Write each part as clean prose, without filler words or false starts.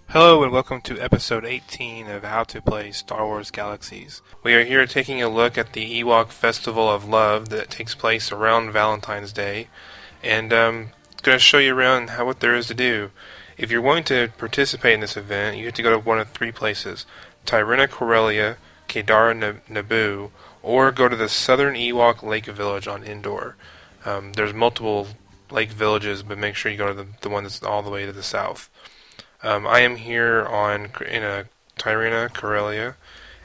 Hello and welcome to episode 18 of How to Play Star Wars Galaxies. We are here taking a look at the Ewok Festival of Love that takes place around Valentine's Day, and I'm going to show you around what there is to do. If you're wanting to participate in this event, you have to go to one of three places: Tyrina Corellia, Kadara Naboo, or go to the Southern Ewok Lake Village on Endor. There's multiple lake villages, but make sure you go to the one that's all the way to the south. I am here in a Tyrina Corellia,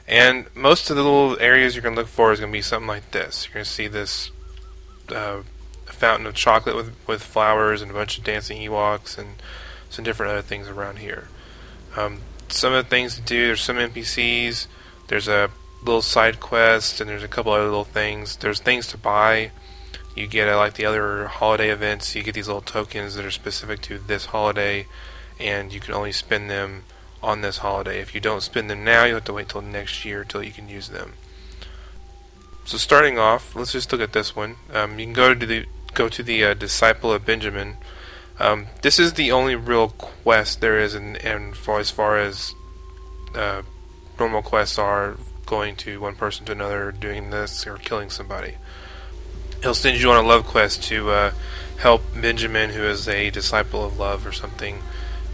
and most of the little areas you're going to look for is going to be something like this. You're going to see this fountain of chocolate with flowers and a bunch of dancing Ewoks and some different other things around here. Some of the things to do, there's some NPCs, there's a little side quest, and there's a couple other little things. There's things to buy. You get, like the other holiday events, you get these little tokens that are specific to this holiday, and you can only spend them on this holiday. If you don't spend them now, you'll have to wait till next year till you can use them. So starting off, let's just look at this one. You can go to the Disciple of Benjamin. This is the only real quest there is, as far as normal quests are, going to one person to another, doing this, or killing somebody. He'll send you on a love quest to help Benjamin, who is a disciple of love or something,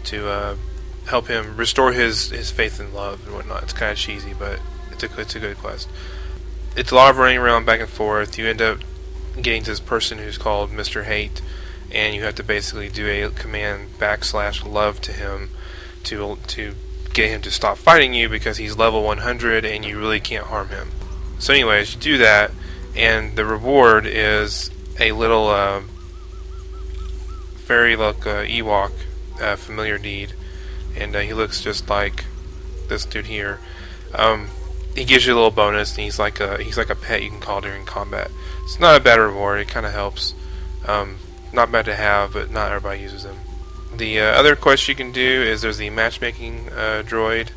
to help him restore his faith in love and whatnot. It's kind of cheesy, but it's a good quest. It's a lot of running around back and forth. You end up getting to this person who's called Mr. Hate, and you have to basically do a command /love to him to get him to stop fighting you, because he's level 100 and you really can't harm him. So anyways, you do that, and the reward is a little fairy look Ewok familiar deed, and he looks just like this dude here. He gives you a little bonus, and he's like a pet you can call during combat. It's not a bad reward. It kind of helps. Not bad to have, but not everybody uses them. The other quest you can do is there's the matchmaking droid.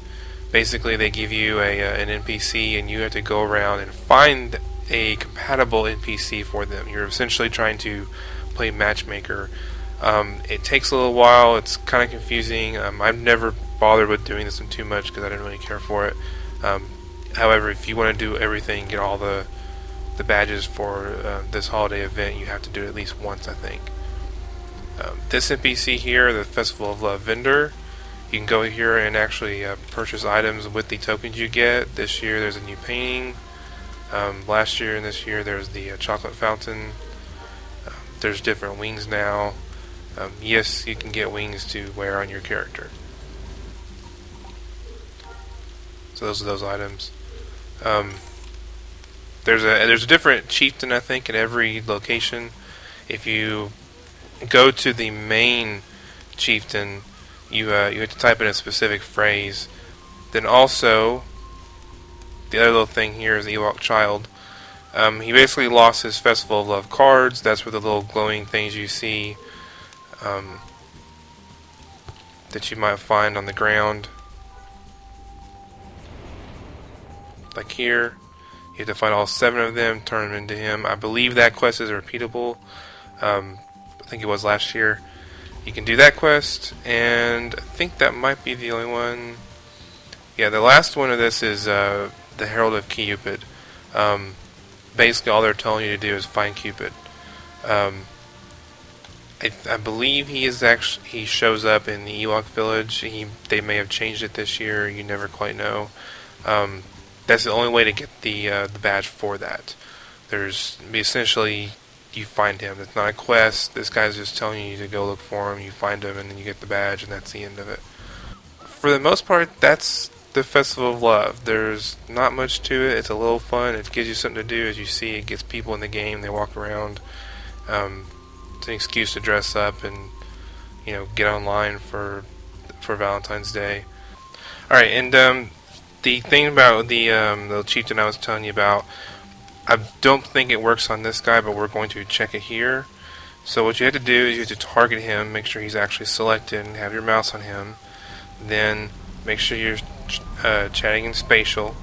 Basically, they give you an NPC, and you have to go around and find a compatible NPC for them. You're essentially trying to play matchmaker. It takes a little while. It's kind of confusing. I've never bothered with doing this one too much because I didn't really care for it. However, if you want to do everything, get all the badges for this holiday event, you have to do it at least once, I think. This NPC here, the Festival of Love vendor, you can go here and actually purchase items with the tokens you get. This year there's a new painting. Last year and this year there's the chocolate fountain. There's different wings now. Yes, you can get wings to wear on your character. So those are those items. There's a different chieftain, I think, in every location. If you go to the main chieftain, you have to type in a specific phrase. Then also, the other little thing here is the Ewok child. He basically lost his Festival of Love cards. That's where the little glowing things you see that you might find on the ground, like here. You have to find all 7 of them, turn them into him. I believe that quest is repeatable. I think it was last year. You can do that quest, and I think that might be the only one. Yeah, the last one of this is the Herald of Cupid. Basically, all they're telling you to do is find Cupid. I believe he shows up in the Ewok village. They may have changed it this year. You never quite know. That's the only way to get the badge for that. Essentially, you find him. It's not a quest. This guy's just telling you to go look for him. You find him, and then you get the badge, and that's the end of it. For the most part, that's the Festival of Love. There's not much to it. It's a little fun. It gives you something to do. As you see, it gets people in the game. They walk around. It's an excuse to dress up and get online for Valentine's Day. All right, and the thing about the chieftain I was telling you about, I don't think it works on this guy, but we're going to check it here. So what you have to do is you have to target him, make sure he's actually selected, and have your mouse on him. Then make sure you're chatting in spatial,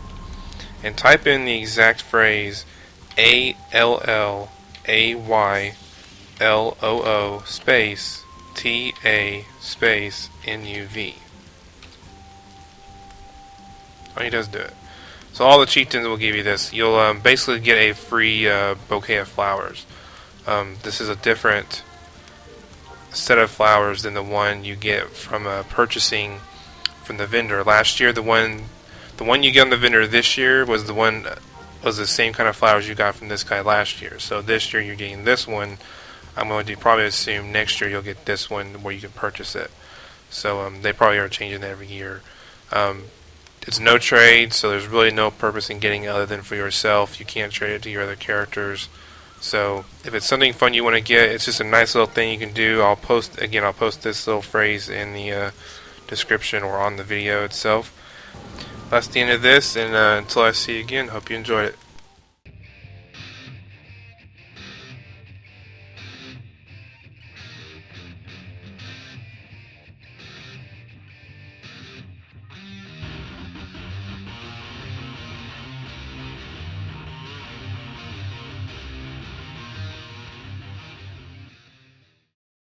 and type in the exact phrase ALLAY LOO space TA space NUV. Oh, he does do it. So all the chieftains will give you this. You'll basically get a free bouquet of flowers. This is a different set of flowers than the one you get from purchasing from the vendor. Last year, the one you get on the vendor this year was the same kind of flowers you got from this guy last year. So this year you're getting this one. I'm going to probably assume next year you'll get this one where you can purchase it. So they probably are changing that every year. It's no trade, so there's really no purpose in getting it other than for yourself. You can't trade it to your other characters. So if it's something fun you want to get, it's just a nice little thing you can do. I'll post this little phrase in the description or on the video itself. That's the end of this, and until I see you again, hope you enjoyed it.